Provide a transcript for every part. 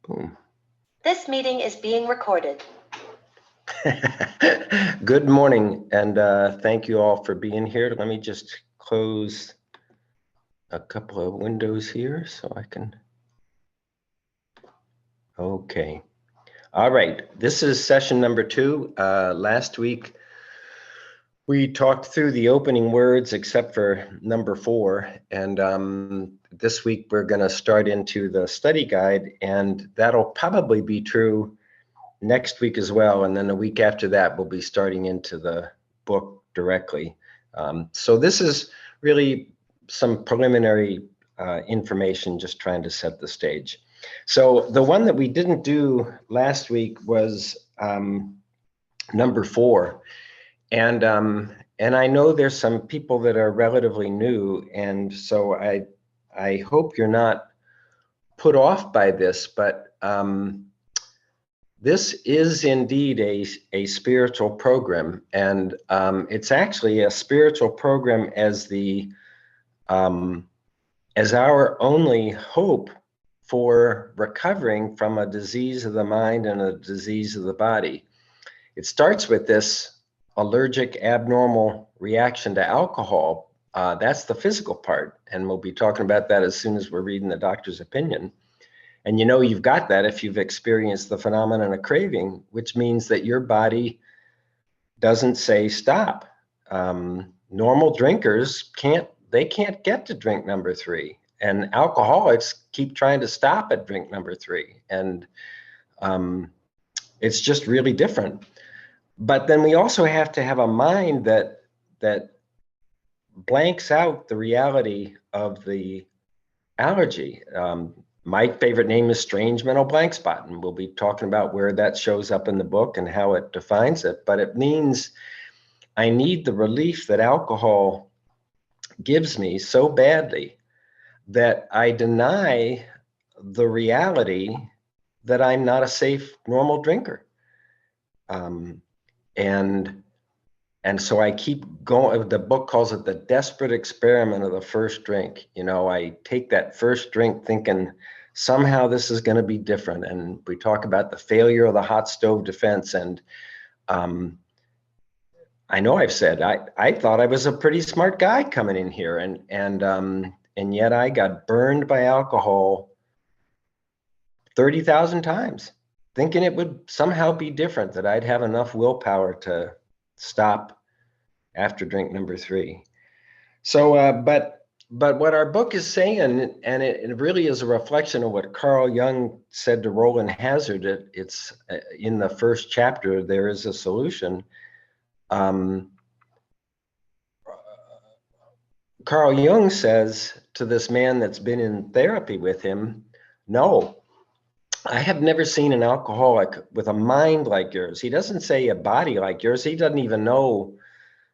Boom. This meeting is being recorded. Good morning, and thank you all for being here. Let me just close a couple of windows here so I can. Okay. All right. This is session number 2. Last week, we talked through the opening words except for number 4. And this week, we're going to start into the study guide, and that'll probably be true next week as well. And then the week after that, we'll be starting into the book directly. So this is really some preliminary information, just trying to set the stage. So the one that we didn't do last week was number 4. And I know there's some people that are relatively new, and so I hope you're not put off by this, but this is indeed a spiritual program, and it's actually a spiritual program as our only hope for recovering from a disease of the mind and a disease of the body. It starts with this allergic abnormal reaction to alcohol. That's the physical part, and we'll be talking about that as soon as we're reading the doctor's opinion. And you know you've got that if you've experienced the phenomenon of craving, which means that your body doesn't say stop. Normal drinkers can't get to drink number 3, and alcoholics keep trying to stop at drink number 3, and it's just really different. But then we also have to have a mind that blanks out the reality of the allergy. My favorite name is strange mental blank spot, and we'll be talking about where that shows up in the book and how it defines it. But it means I need the relief that alcohol gives me so badly that I deny the reality that I'm not a safe, normal drinker. And so I keep going. The book calls it the desperate experiment of the first drink. You know, I take that first drink thinking somehow this is going to be different. And we talk about the failure of the hot stove defense. And I know I've said I thought I was a pretty smart guy coming in here, and yet I got burned by alcohol 30,000 times, thinking it would somehow be different, that I'd have enough willpower to stop after drink number 3. So, but what our book is saying, and it really is a reflection of what Carl Jung said to Roland Hazard. It's in the first chapter, There is a Solution. Carl Jung says to this man that's been in therapy with him, no, I have never seen an alcoholic with a mind like yours. He doesn't say a body like yours. He doesn't even know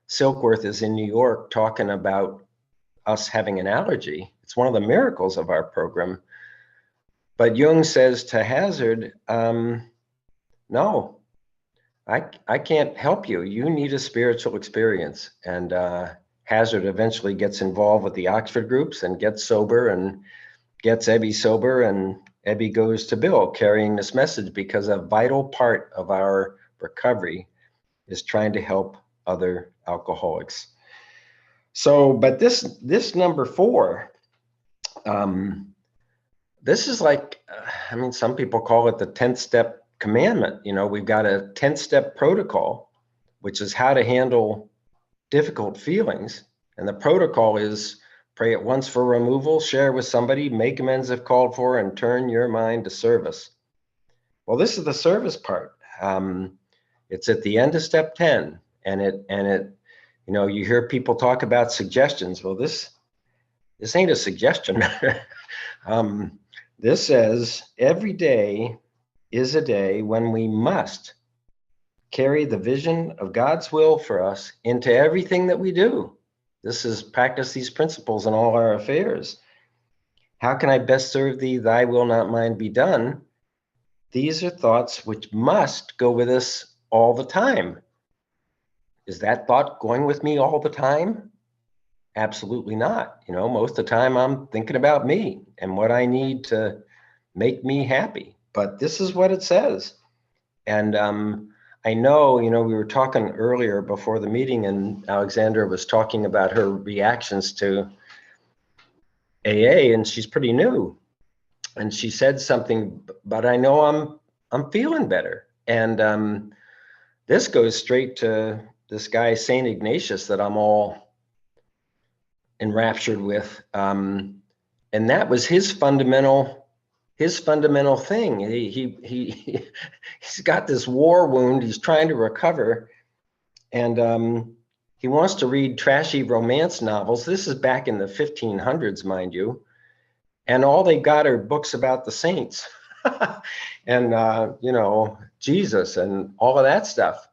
Silkworth is in New York talking about us having an allergy. It's one of the miracles of our program. But Jung says to Hazard, no, I can't help you. You need a spiritual experience. And Hazard eventually gets involved with the Oxford groups and gets sober and gets Ebby sober, and Ebby goes to Bill carrying this message, because a vital part of our recovery is trying to help other alcoholics. So, but this number 4, this is like, some people call it the 10th step commandment. You know, we've got a 10th step protocol, which is how to handle difficult feelings. And the protocol is pray at once for removal, share with somebody, make amends if called for, and turn your mind to service. Well, this is the service part. It's at the end of step 10, and it, you know, you hear people talk about suggestions. Well, this ain't a suggestion. This says every day is a day when we must carry the vision of God's will for us into everything that we do. This is practice these principles in all our affairs. How can I best serve thee? Thy will, not mine, be done. These are thoughts which must go with us all the time. Is that thought going with me all the time? Absolutely not. Most of the time I'm thinking about me and what I need to make me happy. but this is what it says. And I know, we were talking earlier before the meeting, and Alexandra was talking about her reactions to AA, and she's pretty new. And she said something, but I know I'm feeling better. And this goes straight to this guy, St. Ignatius, that I'm all enraptured with. And that was his fundamental thing. He's got this war wound. He's trying to recover, and he wants to read trashy romance novels. This is back in the 1500s, mind you, and all they got are books about the saints and Jesus and all of that stuff.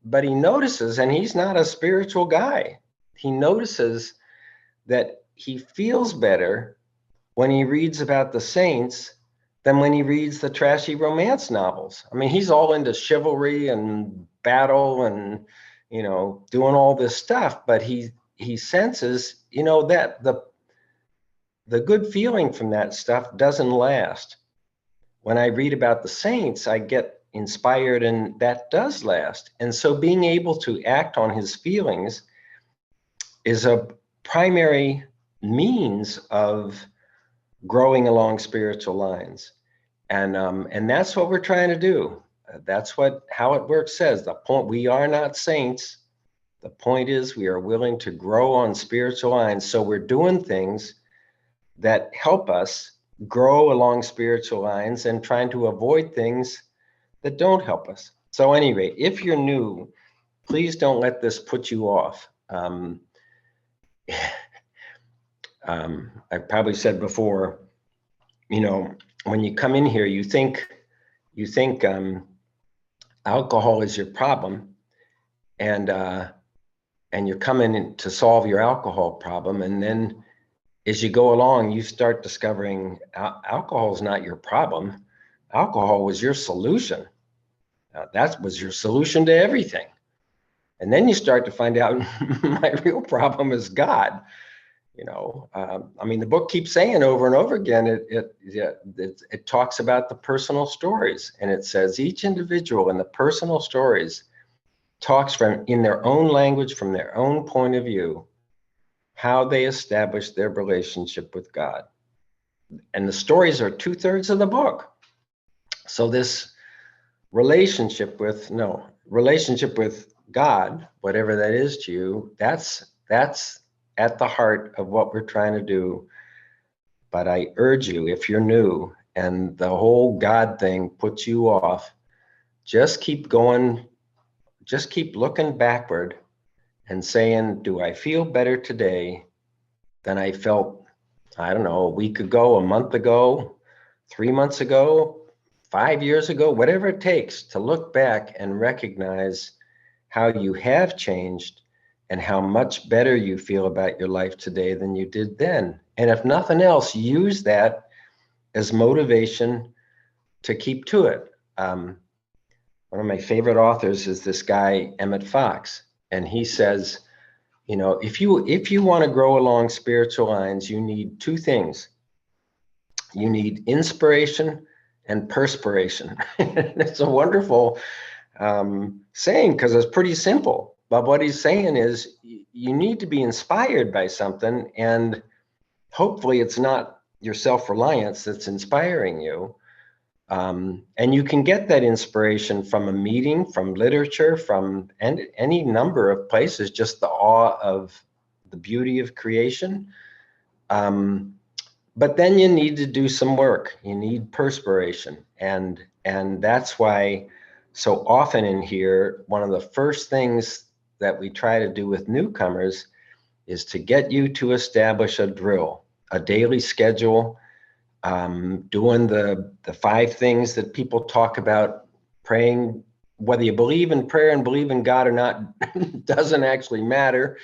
But he notices, and he's not a spiritual guy. He notices that he feels better when he reads about the saints than when he reads the trashy romance novels. I mean, he's all into chivalry and battle and, doing all this stuff, but he senses, that the good feeling from that stuff doesn't last. When I read about the saints, I get inspired, and that does last. And so being able to act on his feelings is a primary means of growing along spiritual lines. And that's what we're trying to do. That's how it works says. The point, we are not saints. The point is we are willing to grow on spiritual lines. So we're doing things that help us grow along spiritual lines and trying to avoid things that don't help us. So anyway, if you're new, please don't let this put you off. I probably said before, when you come in here, you think alcohol is your problem, and you're coming in to solve your alcohol problem, and then as you go along, you start discovering alcohol is not your problem. Alcohol was your solution. That was your solution to everything. And then you start to find out my real problem is God. The book keeps saying over and over again, it talks about the personal stories, and it says each individual in the personal stories talks in their own language, from their own point of view, how they established their relationship with God. And the stories are 2/3 of the book. So this relationship with God, whatever that is to you, that's at the heart of what we're trying to do. But I urge you, if you're new and the whole God thing puts you off, just keep going, just keep looking backward and saying, do I feel better today than I felt, I don't know, a week ago, a month ago, 3 months ago, 5 years ago, whatever it takes to look back and recognize how you have changed and how much better you feel about your life today than you did then. And if nothing else, use that as motivation to keep to it. One of my favorite authors is this guy, Emmett Fox, and he says, if you want to grow along spiritual lines, you need two things. You need inspiration and perspiration. It's a wonderful saying because it's pretty simple. But what he's saying is you need to be inspired by something, and hopefully it's not your self-reliance that's inspiring you. And you can get that inspiration from a meeting, from literature, from any number of places, just the awe of the beauty of creation. But then you need to do some work. You need perspiration. And that's why so often in here, one of the first things that we try to do with newcomers is to get you to establish a drill, a daily schedule, doing the 5 things that people talk about, praying, whether you believe in prayer and believe in God or not, doesn't actually matter.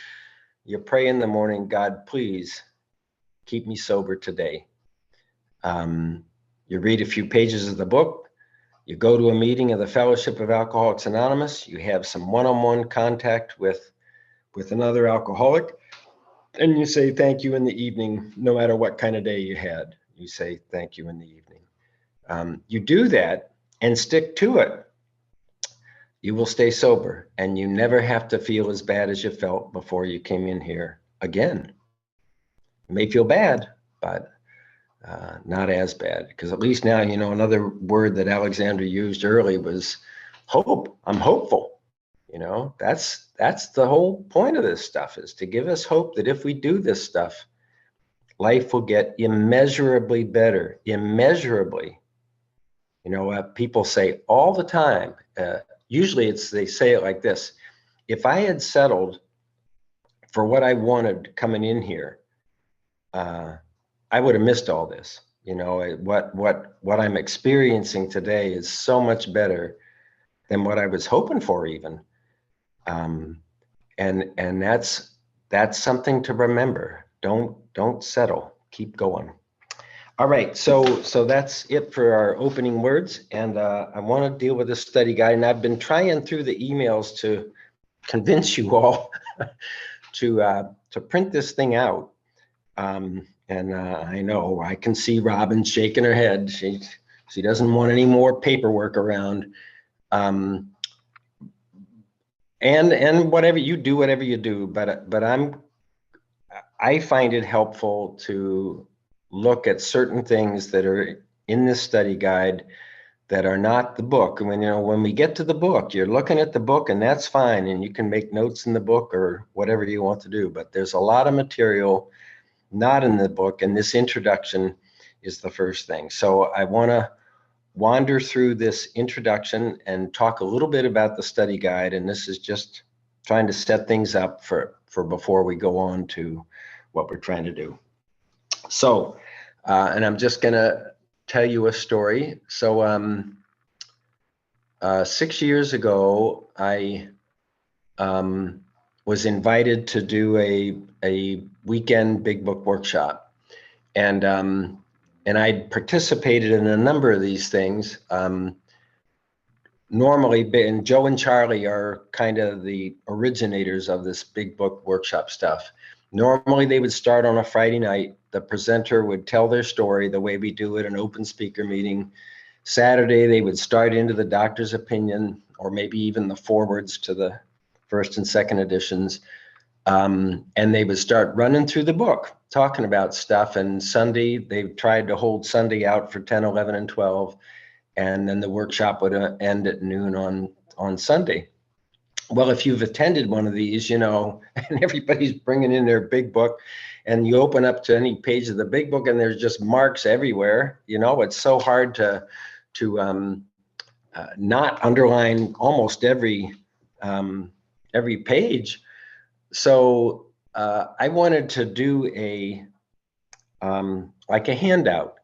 You pray in the morning, God, please keep me sober today. You read a few pages of the book. You go to a meeting of the Fellowship of Alcoholics Anonymous. You have some one-on-one contact with another alcoholic, and you say thank you in the evening, no matter what kind of day you had. You say thank you in the evening. you do that and stick to it, you will stay sober, and you never have to feel as bad as you felt before you came in here again. You may feel bad, but not as bad, because at least now, another word that Alexander used early was hope. I'm hopeful. That's the whole point of this stuff, is to give us hope that if we do this stuff, life will get immeasurably better. Immeasurably. People say all the time, usually they say it like this: if I had settled for what I wanted coming in here, I would have missed all this. What I'm experiencing today is so much better than what I was hoping for, even. And that's something to remember. Don't settle. Keep going. All right, so that's it for our opening words, and I want to deal with this study guide, and I've been trying through the emails to convince you all to print this thing out. And I know I can see Robin shaking her head. She doesn't want any more paperwork around. And whatever you do, but I find it helpful to look at certain things that are in this study guide that are not the book. When we get to the book, you're looking at the book, and that's fine, and you can make notes in the book or whatever you want to do. But there's a lot of material not in the book, and this introduction is the first thing. So I want to wander through this introduction and talk a little bit about the study guide, and this is just trying to set things up for before we go on to what we're trying to do. So, and I'm just going to tell you a story. So 6 years ago, I was invited to do a weekend big book workshop, and I'd participated in a number of these things. Normally, and Joe and Charlie are kind of the originators of this big book workshop stuff. Normally, they would start on a Friday night. The presenter would tell their story the way we do at an open speaker meeting. Saturday, they would start into the doctor's opinion, or maybe even the forewords to the first and second editions. And they would start running through the book, talking about stuff. And Sunday, they tried to hold Sunday out for 10, 11, and 12. And then the workshop would end at noon on Sunday. Well, if you've attended one of these, and everybody's bringing in their big book, and you open up to any page of the big book, and there's just marks everywhere. It's so hard to not underline almost every page. So I wanted to do a handout.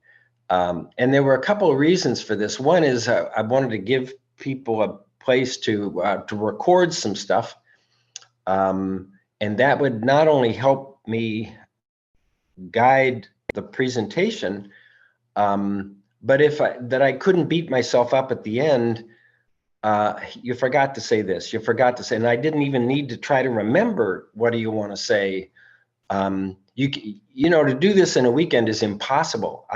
And there were a couple of reasons for this. One is I wanted to give people a place to record some stuff. And that would not only help me guide the presentation, but that I couldn't beat myself up at the end. You forgot to say this, and I didn't even need to try to remember what do you want to say. To do this in a weekend is impossible.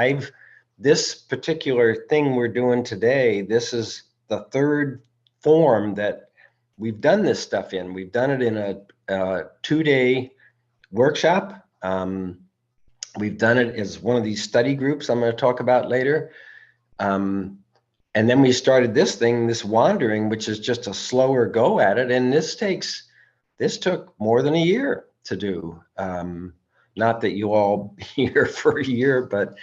This particular thing we're doing today, this is the third form that we've done this stuff in. We've done it in a 2-day workshop. We've done it as one of these study groups I'm going to talk about later. And then we started this wandering, which is just a slower go at it. And this took more than a year to do. Not that you all be here for a year, but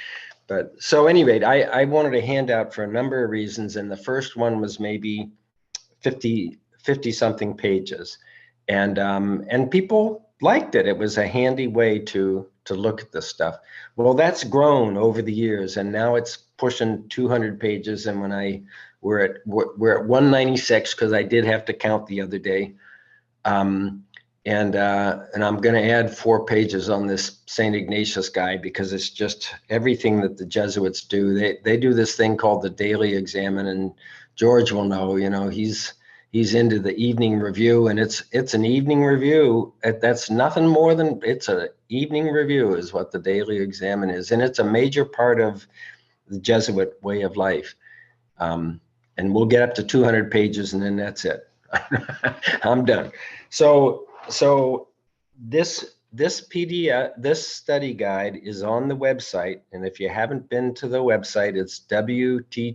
so anyway, I wanted a handout for a number of reasons. And the first one was maybe 50 something pages. And people liked it. It was a handy way to look at this stuff. Well, that's grown over the years, and now it's pushing 200 pages. And when we're at 196, because I did have to count the other day. And I'm going to add 4 pages on this St. Ignatius guy, because it's just everything that the Jesuits do. They do this thing called the daily examen, and George will know. He's into the evening review, and it's an evening review. That's nothing more than it's an evening review is what the daily examen is, and it's a major part of the Jesuit way of life. And we'll get up to 200 pages and then that's it. I'm done. So this PDF, this study guide is on the website. And if you haven't been to the website, it's wttbb.com.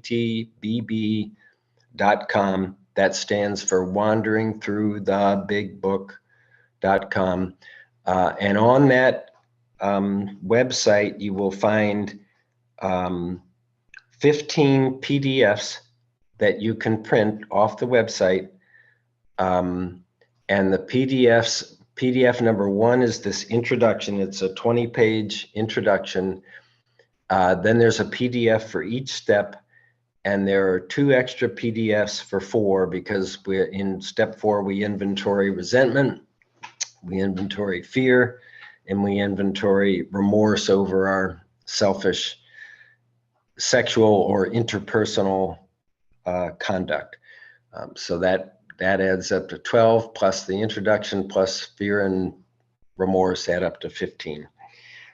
That stands for Wandering Through the Big Book.com. And on that website, you will find 15 PDFs that you can print off the website. And the PDF number 1 is this introduction. It's a 20-page introduction. Then there's a PDF for each step. And there are 2 extra PDFs for 4 because we're in step 4, we inventory resentment, we inventory fear, and we inventory remorse over our selfish sexual or interpersonal conduct. So that adds up to 12, plus the introduction, plus fear and remorse add up to 15.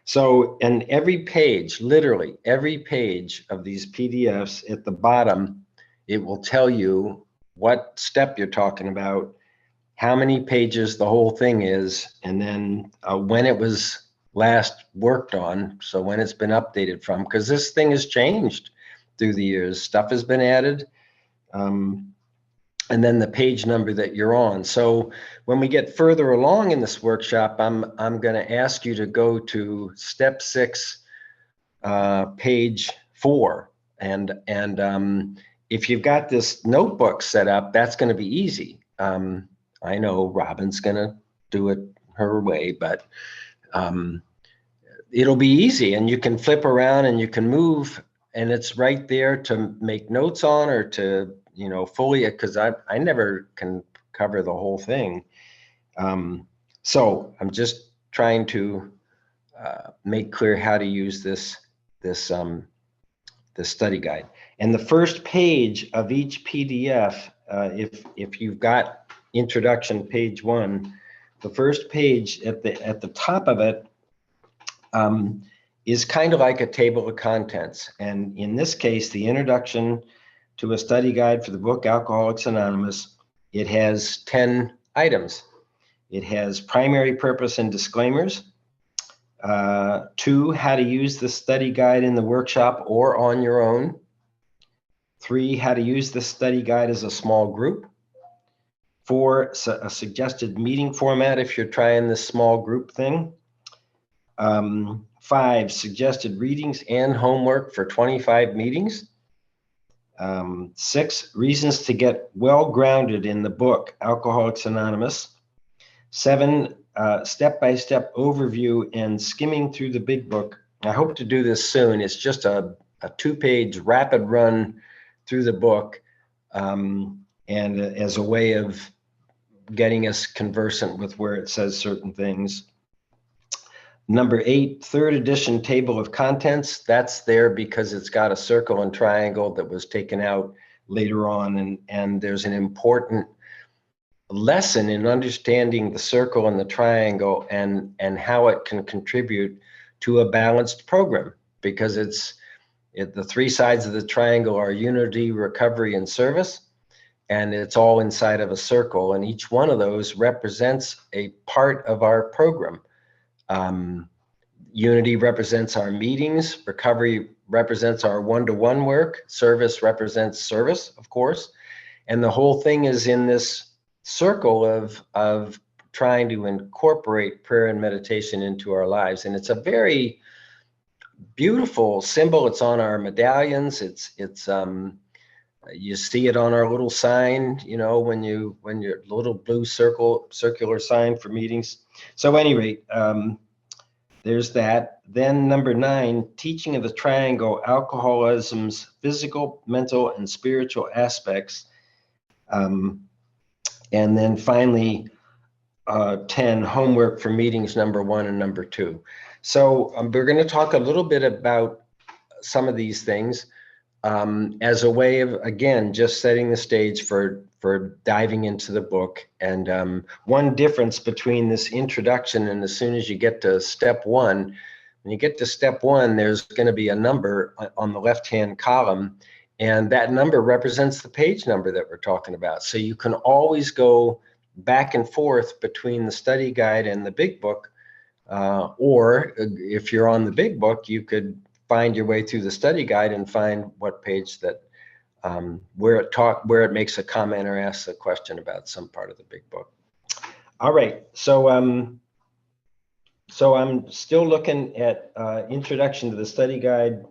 So, and every page, literally every page of these PDFs at the bottom, it will tell you what step you're talking about, how many pages the whole thing is, and then when it was last worked on. So when it's been updated from, because this thing has changed through the years. Stuff has been added. And then the page number that you're on. So when we get further along in this workshop, I'm going to ask you to go to step 6, page 4. And if you've got this notebook set up, that's going to be easy. I know Robin's going to do it her way, but it'll be easy, and you can flip around and you can move, and it's right there to make notes on or to, fully, because I never can cover the whole thing. So I'm just trying to make clear how to use this study guide. And the first page of each PDF, if you've got introduction page 1, the first page at the top of it is kind of like a table of contents. And in this case, the introduction to a study guide for the book Alcoholics Anonymous, it has 10 items. It has primary purpose and disclaimers. 2, how to use the study guide in the workshop or on your own. 3, how to use the study guide as a small group. 4, a suggested meeting format if you're trying this small group thing. 5, suggested readings and homework for 25 meetings. 6, reasons to get well grounded in the book Alcoholics Anonymous. 7, step-by-step overview and skimming through the big book. I hope to do this soon. It's just a 2-page rapid run through the book, and as a way of getting us conversant with where it says certain things. Number 8, 3rd edition table of contents. That's there because it's got a circle and triangle that was taken out later on, and there's an important lesson in understanding the circle and the triangle and how it can contribute to a balanced program, because the 3 sides of the triangle are unity, recovery, and service, and it's all inside of a circle, and each one of those represents a part of our program. Unity represents our meetings, recovery represents our one-to-one work, service represents service, of course, and the whole thing is in this circle of trying to incorporate prayer and meditation into our lives. And it's a very beautiful symbol. It's on our medallions. It's you see it on our little sign, when your little blue circular sign for meetings. So at any rate, there's that. Then number 9, teaching of the triangle, alcoholism's physical, mental, and spiritual aspects. And then finally, 10, homework for meetings number 1 and number 2. So we're going to talk a little bit about some of these things as a way of, again, just setting the stage for diving into the book. And one difference between this introduction and as soon as you get to step 1, when you get to step 1, there's going to be a number on the left-hand column, and that number represents the page number that we're talking about. So you can always go back and forth between the study guide and the big book, or if you're on the big book, you could find your way through the study guide and find what page that where it makes a comment or asks a question about some part of the big book. All right, so I'm still looking at Introduction to the Study Guide,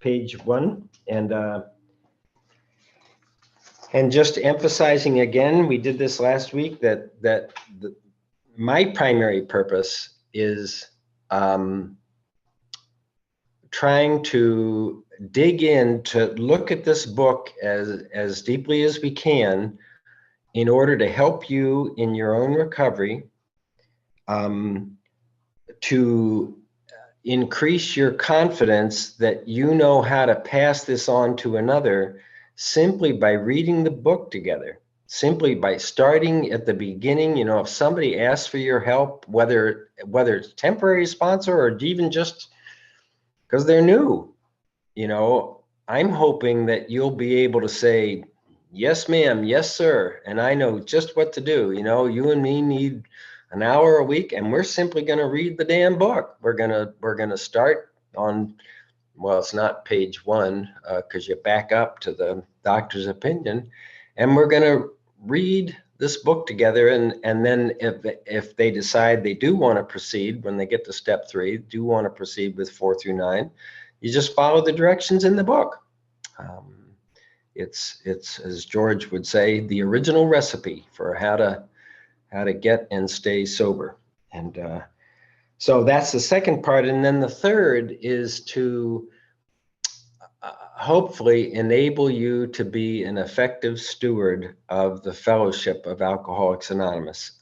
page 1, and just emphasizing again, we did this last week, that my primary purpose is trying to dig in to look at this book as deeply as we can in order to help you in your own recovery, to increase your confidence that you know how to pass this on to another simply by reading the book together, simply by starting at the beginning. You know, if somebody asks for your help, whether it's temporary sponsor or even just because they're new, you know, I'm hoping that you'll be able to say, yes, ma'am, yes, sir, and I know just what to do. You know, you and me need an hour a week, and we're simply going to read the damn book. We're gonna start on, well, it's not page 1 because you back up to the doctor's opinion, and we're going to read this book together. And then if they decide they do want to proceed, when they get to step 3, do want to proceed with 4 through 9, you just follow the directions in the book. It's as George would say, the original recipe for how to get and stay sober. And so that's the second part. And then the third is to hopefully enable you to be an effective steward of the fellowship of Alcoholics Anonymous.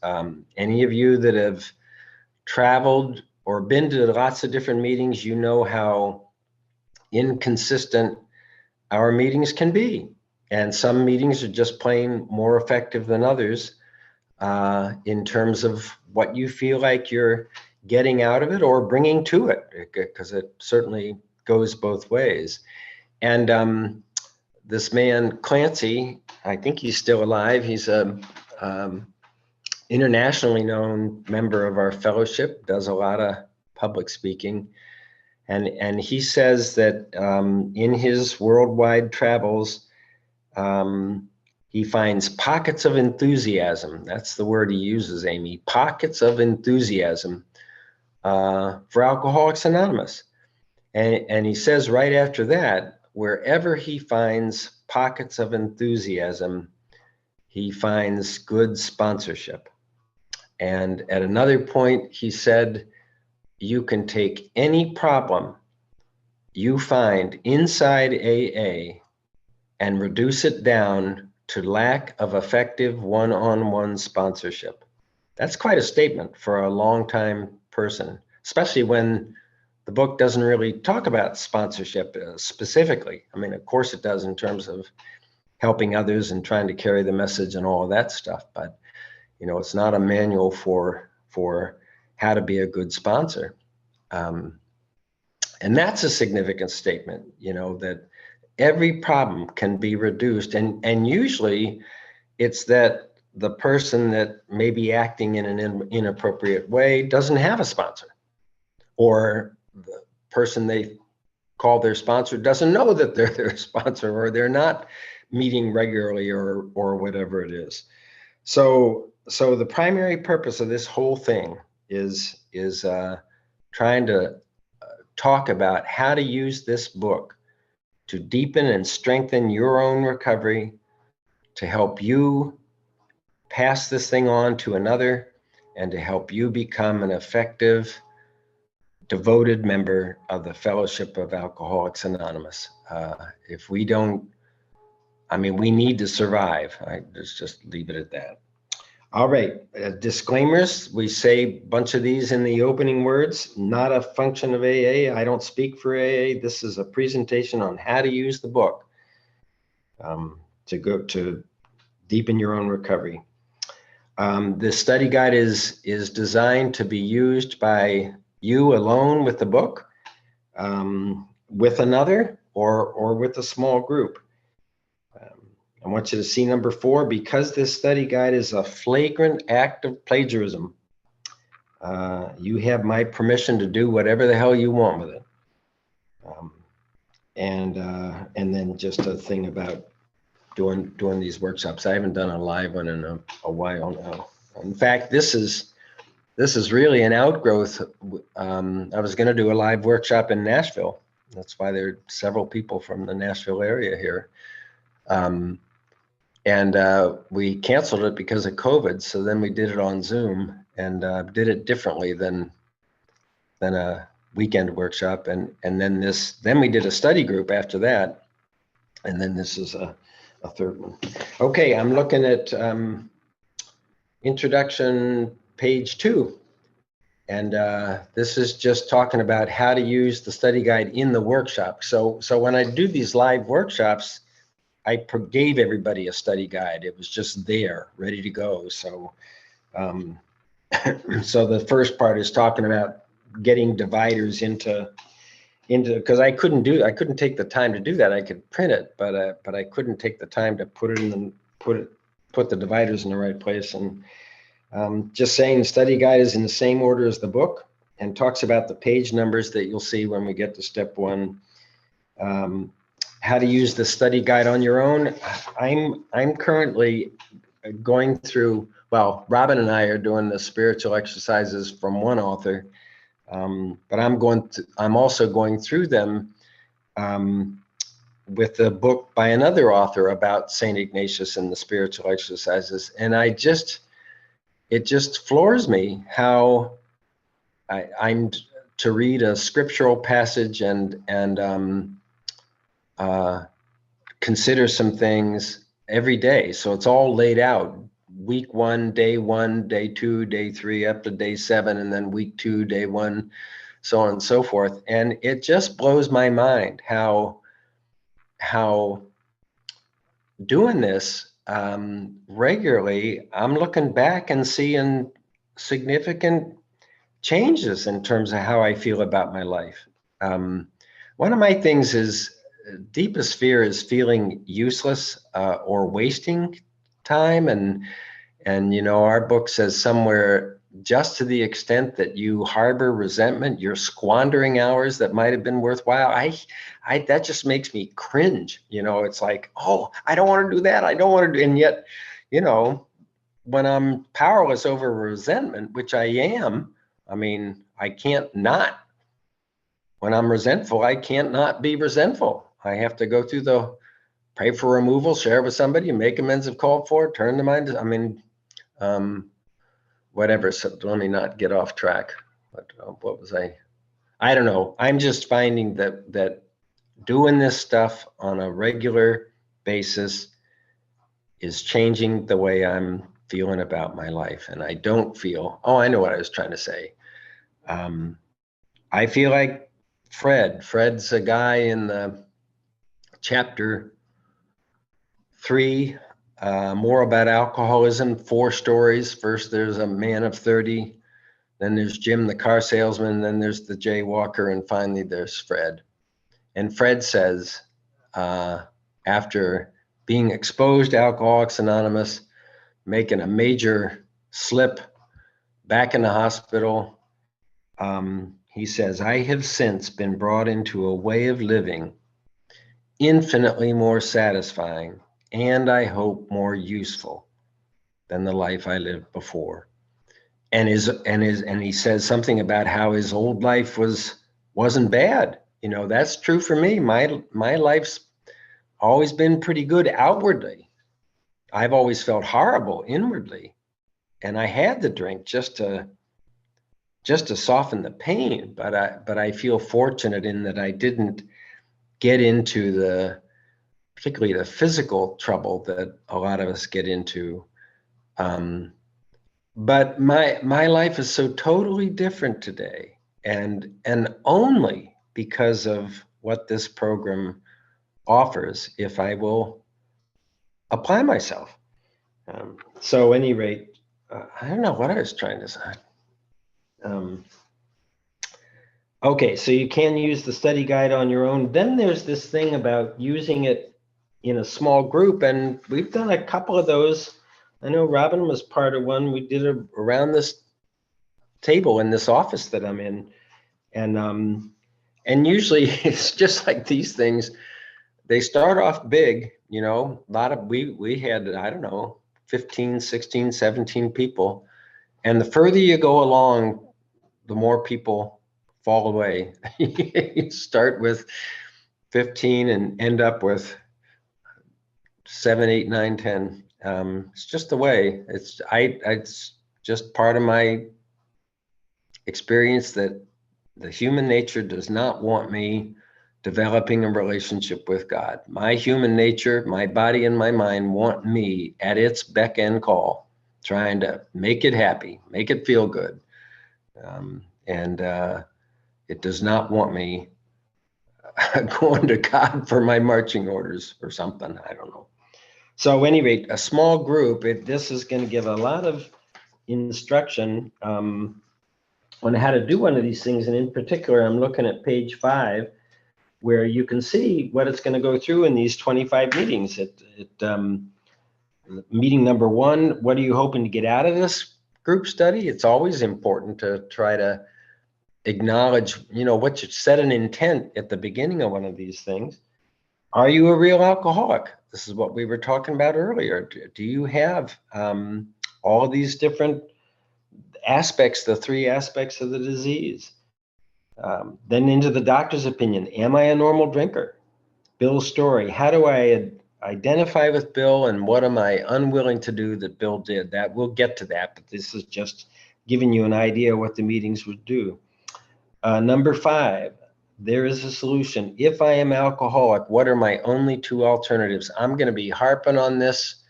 Any of you that have traveled or been to lots of different meetings, you know how inconsistent our meetings can be. And some meetings are just plain more effective than others in terms of what you feel like you're getting out of it or bringing to it, because it certainly goes both ways. And this man, Clancy, I think he's still alive. He's a internationally known member of our fellowship, does a lot of public speaking. And he says that in his worldwide travels, he finds pockets of enthusiasm. That's the word he uses, Amy. Pockets of enthusiasm for Alcoholics Anonymous. And he says right after that, wherever he finds pockets of enthusiasm, he finds good sponsorship. And at another point, he said, you can take any problem you find inside AA and reduce it down to lack of effective one-on-one sponsorship. That's quite a statement for a long-time person, especially when the book doesn't really talk about sponsorship specifically. I mean, of course it does in terms of helping others and trying to carry the message and all of that stuff, but you know, it's not a manual for how to be a good sponsor. And that's a significant statement, you know, that every problem can be reduced. And usually it's that the person that may be acting in an inappropriate way doesn't have a sponsor, or the person they call their sponsor doesn't know that they're their sponsor, or they're not meeting regularly, or whatever it is. So the primary purpose of this whole thing is trying to talk about how to use this book to deepen and strengthen your own recovery, to help you pass this thing on to another, and to help you become an effective, devoted member of the Fellowship of Alcoholics Anonymous. If we don't, I mean, we need to survive. Let's just leave it at that. All right, disclaimers. We say a bunch of these in the opening words, not a function of AA. I don't speak for AA. This is a presentation on how to use the book to deepen your own recovery. The study guide is designed to be used by you alone with the book, with another, or with a small group. I want you to see number 4, because this study guide is a flagrant act of plagiarism. You have my permission to do whatever the hell you want with it. And then just a thing about doing these workshops. I haven't done a live one in a while now. In fact, this is really an outgrowth. I was going to do a live workshop in Nashville. That's why there are several people from the Nashville area here. And we canceled it because of COVID. So then we did it on Zoom and did it differently than a weekend workshop. And then we did a study group after that. And then this is a third one. Okay, I'm looking at introduction page 2. And this is just talking about how to use the study guide in the workshop. So when I do these live workshops, I gave everybody a study guide. It was just there, ready to go. So so the first part is talking about getting dividers into because I couldn't take the time to do that. I could print it, but I couldn't take the time to put it in put the dividers in the right place. And just saying the study guide is in the same order as the book and talks about the page numbers that you'll see when we get to step 1. How to use the study guide on your own. I'm currently going through, well, Robin and I are doing the spiritual exercises from one author, but I'm also going through them with a book by another author about St. Ignatius and the spiritual exercises. And it just floors me how I'm to read a scriptural passage and consider some things every day. So it's all laid out. Week 1, day 1, day 2, day 3, up to day 7, and then week 2, day 1, so on and so forth. And it just blows my mind how doing this regularly, I'm looking back and seeing significant changes in terms of how I feel about my life. One of my things is deepest fear is feeling useless or wasting time. And our book says somewhere, just to the extent that you harbor resentment, you're squandering hours that might have been worthwhile. That just makes me cringe. It's like, oh, I don't want to do that. I don't want to do, and yet, when I'm powerless over resentment, which I am, I mean, I can't not. When I'm resentful, I can't not be resentful. I have to go through the pray for removal, share with somebody, make amends if called for, turn the mind. I mean, whatever. So let me not get off track. What was I? I don't know. I'm just finding that doing this stuff on a regular basis is changing the way I'm feeling about my life. And I don't feel, I know what I was trying to say. I feel like Fred's a guy in the chapter 3, more about alcoholism, 4 stories. First, there's a man of 30. Then there's Jim, the car salesman. Then there's the jaywalker. And finally, there's Fred. And Fred says, after being exposed to Alcoholics Anonymous, making a major slip, back in the hospital, he says, I have since been brought into a way of living infinitely more satisfying and I hope more useful than the life I lived before. And he says something about how his old life wasn't bad. That's true for me. My life's always been pretty good outwardly. I've always felt horrible inwardly. And I had the drink just to soften the pain, but I feel fortunate in that I didn't get into particularly the physical trouble that a lot of us get into. But my life is so totally different today, and only because of what this program offers, if I will apply myself. So at any rate, I don't know what I was trying to say. Okay, so you can use the study guide on your own. Then there's this thing about using it in a small group, and we've done a couple of those. I know Robin was part of one. We did it around this table in this office that I'm in, and usually it's just like these things. They start off big, you know, a lot of we had, I don't know, 15, 16, 17 people. And the further you go along, the more people fall away. You start with 15 and end up with 7, 8, 9, 10. It's just the way. It's just part of my experience that the human nature does not want me developing a relationship with God. My human nature, my body and my mind want me at its beck and call, trying to make it happy, make it feel good. And it does not want me going to God for my marching orders or something. I don't know. So at any rate, a small group, this is going to give a lot of instruction on how to do one of these things. And in particular, I'm looking at page 5, where you can see what it's going to go through in these 25 meetings. Meeting number 1, what are you hoping to get out of this group study? It's always important to try to acknowledge, you know, what you set an intent at the beginning of one of these things. Are you a real alcoholic? This is what we were talking about earlier. Do you have all of these different aspects, the 3 aspects of the disease? Then into the doctor's opinion. Am I a normal drinker? Bill's story. How do I identify with Bill, and what am I unwilling to do that Bill did? That we'll get to that, but this is just giving you an idea of what the meetings would do. Number 5, there is a solution. If I am alcoholic, what are my only 2 alternatives? I'm going to be harping on this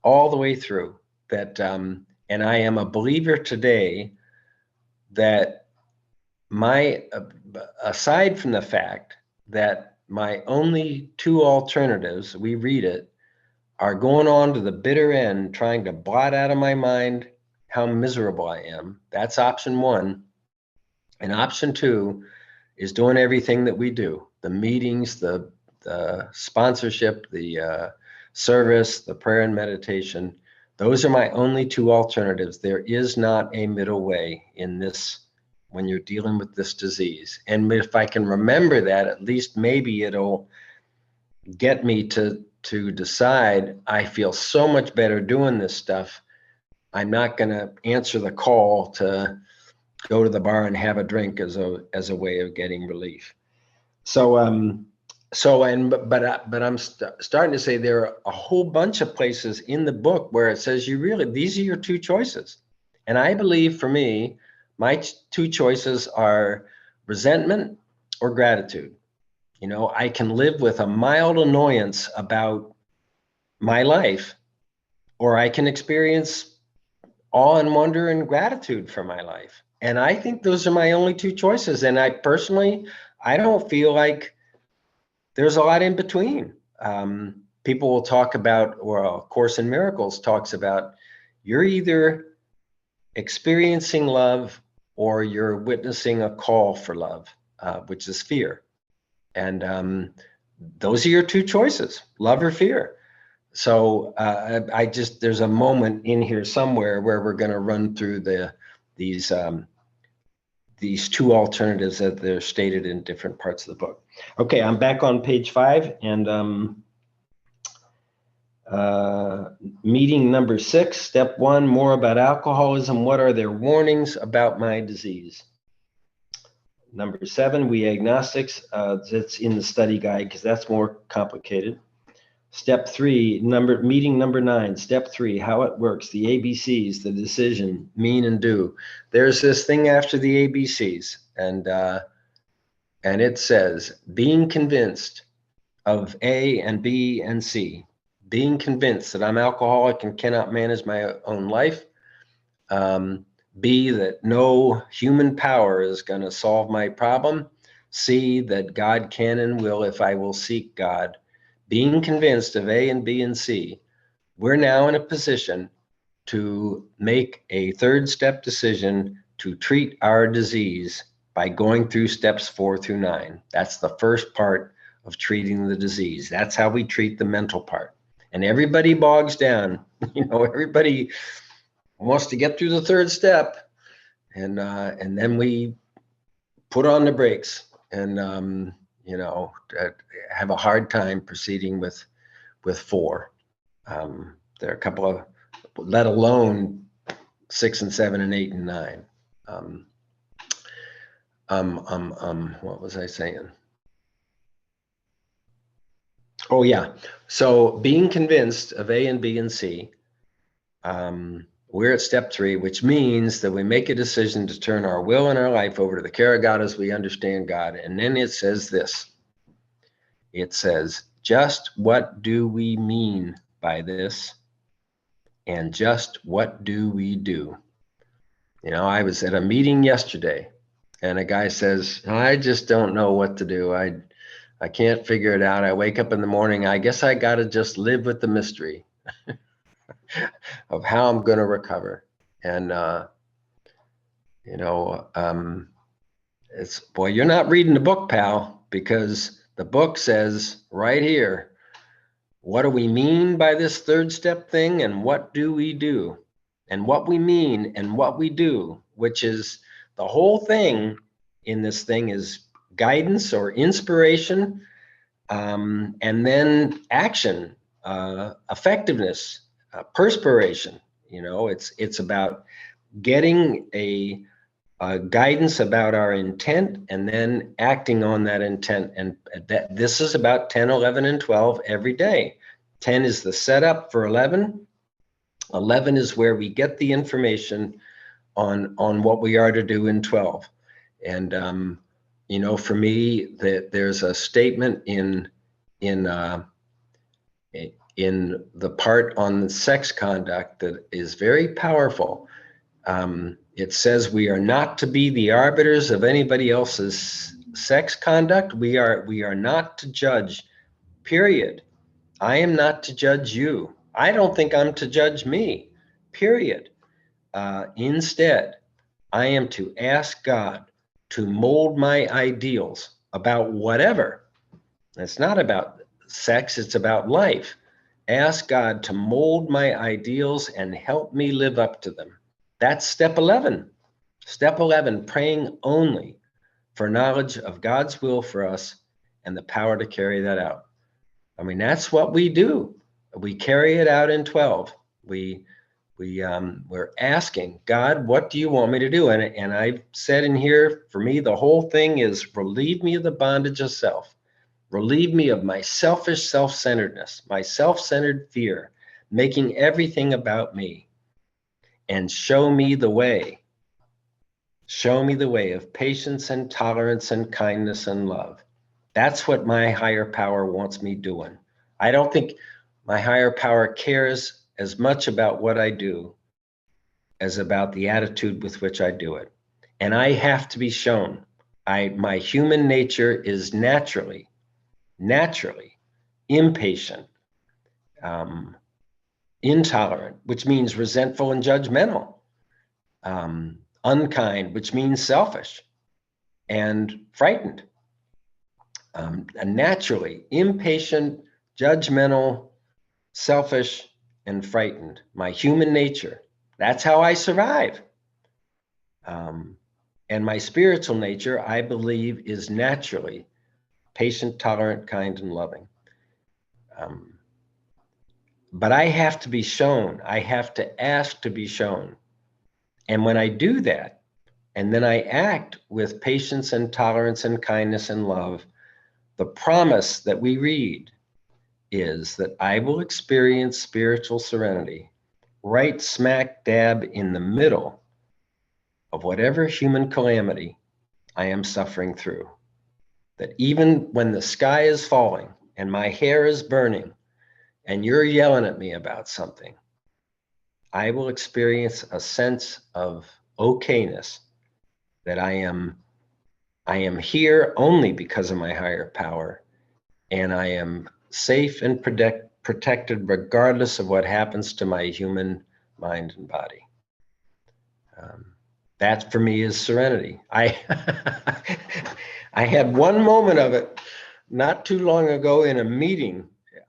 all the way through. That, and I am a believer today that aside from the fact that my only 2 alternatives, we read it, are going on to the bitter end, trying to blot out of my mind how miserable I am. That's option 1. And option 2 is doing everything that we do, the meetings, the sponsorship, the service, the prayer and meditation. Those are my only 2 alternatives. There is not a middle way in this when you're dealing with this disease. And if I can remember that, at least maybe it'll get me to decide I feel so much better doing this stuff. I'm not going to answer the call to go to the bar and have a drink as a way of getting relief. So I'm starting to say there are a whole bunch of places in the book where it says these are your 2 choices. And I believe for me, my 2 choices are resentment or gratitude. You know, I can live with a mild annoyance about my life, or I can experience awe and wonder and gratitude for my life. And I think those are my only 2 choices. And I personally, I don't feel like there's a lot in between. People will talk about, or A Course in Miracles talks about, you're either experiencing love or you're witnessing a call for love, which is fear. And those are your 2 choices, love or fear. So there's a moment in here somewhere where we're going to run through these 2 alternatives that they're stated in different parts of the book. Okay, I'm back on page 5, and meeting number 6, step 1, more about alcoholism. What are their warnings about my disease? Number 7, we agnostics. That's in the study guide because that's more complicated. Step 3, meeting number 9, step 3, how it works, the ABCs, the decision, mean and do. There's this thing after the ABCs, and it says, being convinced of A and B and C, being convinced that I'm alcoholic and cannot manage my own life. B, that no human power is going to solve my problem. C, that God can and will if I will seek God. Being convinced of A and B and C, we're now in a position to make a 3rd step decision to treat our disease by going through steps 4 through 9. That's the first part of treating the disease. That's how we treat the mental part. And everybody bogs down. Everybody wants to get through the third step, and then we put on the brakes and have a hard time proceeding with 4. There are a couple of, let alone 6 and 7 and 8 and 9. What was I saying? Oh yeah. So being convinced of A and B and C, we're at step 3, which means that we make a decision to turn our will and our life over to the care of God as we understand God. And then it says this. It says, just what do we mean by this? And just what do we do? I was at a meeting yesterday, and a guy says, I just don't know what to do. I can't figure it out. I wake up in the morning. I guess I got to just live with the mystery of how I'm going to recover. And, it's, boy, you're not reading the book, pal, because the book says right here, what do we mean by this third step thing? And what do we do? And what we mean and what we do, which is the whole thing in this thing, is guidance or inspiration, and then action, effectiveness, perspiration. It's about getting a guidance about our intent and then acting on that intent. And this is about 10, 11, and 12 every day. 10 is the setup for 11. 11 is where we get the information on what we are to do in 12. And for me, there's a statement in the part on sex conduct that is very powerful. It says we are not to be the arbiters of anybody else's sex conduct. We are not to judge, period. I am not to judge you. I don't think I'm to judge me, period. Instead, I am to ask God to mold my ideals about whatever. It's not about sex, it's about life. Ask God to mold my ideals and help me live up to them. That's step 11. Step 11, praying only for knowledge of God's will for us and the power to carry that out. I mean, that's what we do. We carry it out in 12. We're asking God, what do you want me to do? And I've said in here, for me, the whole thing is relieve me of the bondage of self. Relieve me of my selfish self-centeredness, my self-centered fear, making everything about me. And show me the way. Show me the way of patience and tolerance and kindness and love. That's what my higher power wants me doing. I don't think my higher power cares as much about what I do as about the attitude with which I do it. And I have to be shown. My human nature is naturally impatient, intolerant, which means resentful and judgmental, unkind, which means selfish, and frightened. Naturally impatient, judgmental, selfish, and frightened. My human nature. That's how I survive. And my spiritual nature, I believe, is naturally patient, tolerant, kind, and loving. But I have to be shown. I have to ask to be shown. And when I do that, and then I act with patience and tolerance and kindness and love, the promise that we read is that I will experience spiritual serenity right smack dab in the middle of whatever human calamity I am suffering through. That even when the sky is falling and my hair is burning and you're yelling at me about something, I will experience a sense of okayness, that I am here only because of my higher power, and I am safe and protected regardless of what happens to my human mind and body. That for me is serenity. I had one moment of it not too long ago in a meeting.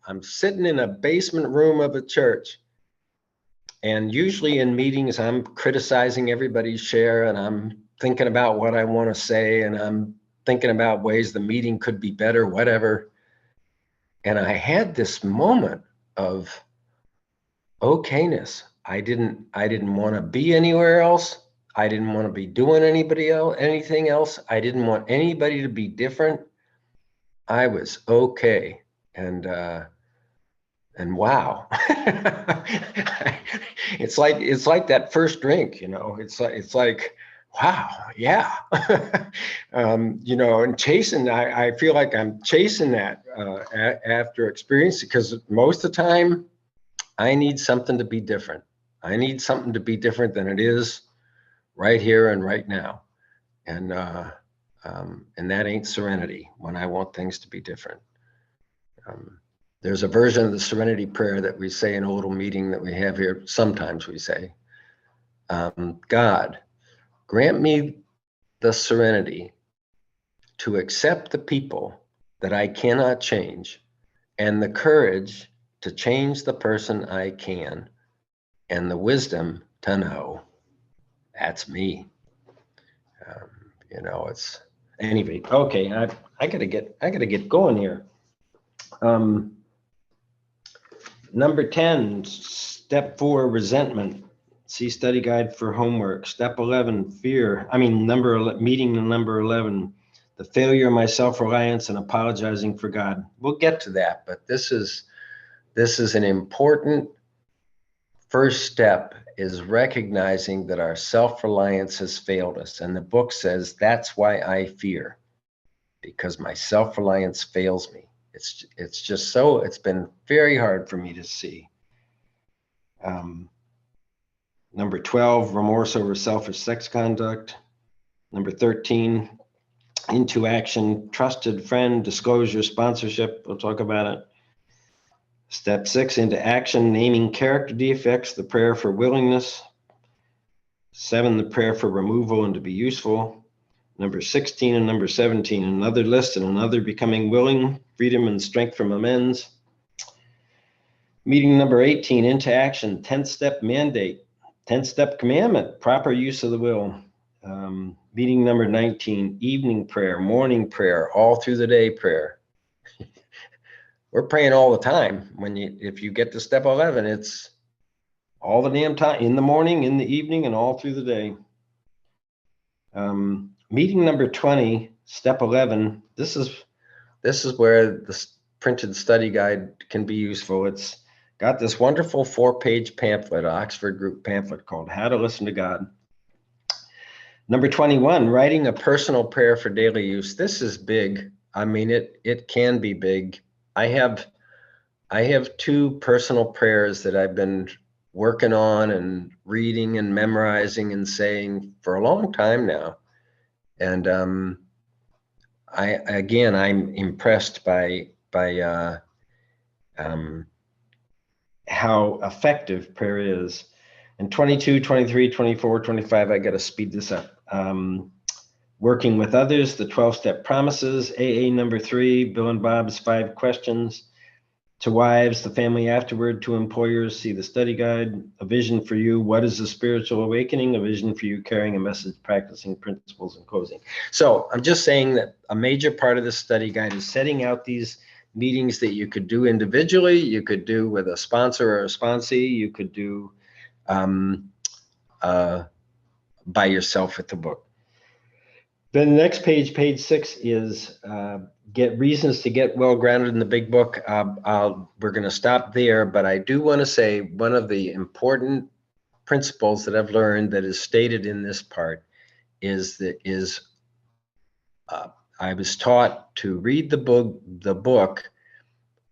I'm sitting in a basement room of a church. And usually in meetings, I'm criticizing everybody's share and I'm thinking about what I want to say and I'm thinking about ways the meeting could be better, whatever. And I had this moment of okayness. I didn't want to be anywhere else. I didn't want to be doing anything else. I didn't want anybody to be different. I was okay. And wow. it's like that first drink, it's like, wow, yeah. And chasing, I feel like I'm chasing that after experience, because most of the time I need something to be different. I need something to be different than it is right here and right now. And that ain't serenity when I want things to be different. There's a version of the serenity prayer that we say in a little meeting that we have here. Sometimes we say, God, grant me the serenity to accept the people that I cannot change and the courage to change the person I can and the wisdom to know that's me. It's anyway. Okay, I gotta get going here. Number 10, step 4, resentment. See study guide for homework. Step 11, fear. Meeting number 11, the failure of my self-reliance and apologizing for God. We'll get to that, but this is an important first step, is recognizing that our self-reliance has failed us. And the book says that's why I fear, because my self-reliance fails me. It's just so, it's been very hard for me to see. Number 12, remorse over selfish sex conduct. Number 13, into action, trusted friend, disclosure, sponsorship. We'll talk about it. Step 6, into action, naming character defects, the prayer for willingness. 7, the prayer for removal and to be useful. Number 16 and number 17, another list and another becoming willing, freedom and strength from amends. Meeting number 18, into action, 10th step mandate, 10th step commandment, proper use of the will. Meeting number 19, evening prayer, morning prayer, all through the day prayer. We're praying all the time. If you get to step 11, it's all the damn time, in the morning, in the evening, and all through the day. Meeting number 20, step 11. This is where the printed study guide can be useful. It's got this wonderful 4-page pamphlet, Oxford group pamphlet called How to Listen to God. Number 21, writing a personal prayer for daily use. This is big. It can be big. I have 2 personal prayers that I've been working on and reading and memorizing and saying for a long time now. And I'm impressed by how effective prayer is. And 22, 23, 24, 25, I got to speed this up. Working with others, the 12-step promises, AA number 3, Bill and Bob's 5 questions. To wives, the family afterward. To employers, see the study guide. A vision for you, what is a spiritual awakening? A vision for you, carrying a message, practicing principles, and closing. So I'm just saying that a major part of this study guide is setting out these meetings that you could do individually, you could do with a sponsor or a sponsee, you could do by yourself with the book. Then the next page, page 6, is get reasons to get well grounded in the big book. We're going to stop there, but I do want to say one of the important principles that I've learned that is stated in this part is I was taught to read the book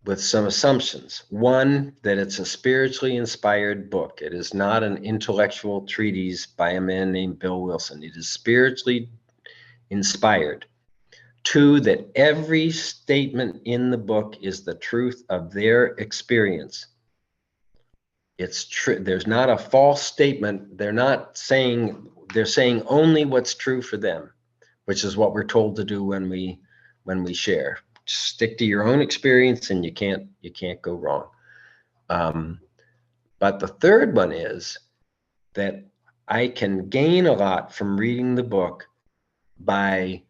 with some assumptions. One, that it's a spiritually inspired book. It is not an intellectual treatise by a man named Bill Wilson. It is spiritually inspired. 2, that every statement in the book is the truth of their experience. It's true. There's not a false statement. They're not saying they're saying only what's true for them, which is what we're told to do when we share. Stick to your own experience, and you can't go wrong. But the third one is that I can gain a lot from reading the book by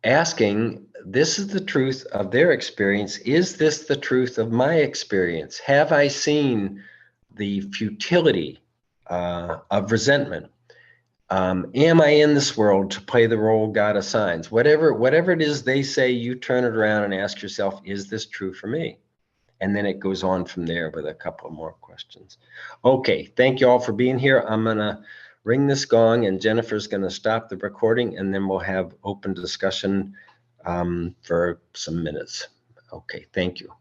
asking, this is the truth of their experience. Is this the truth of my experience? Have I seen the futility of resentment? Am I in this world to play the role God assigns? Whatever it is they say, you turn it around and ask yourself, is this true for me? And then it goes on from there with a couple more questions. Okay, thank you all for being here. I'm gonna ring this gong, and Jennifer's gonna stop the recording, and then we'll have open discussion for some minutes. Okay, thank you.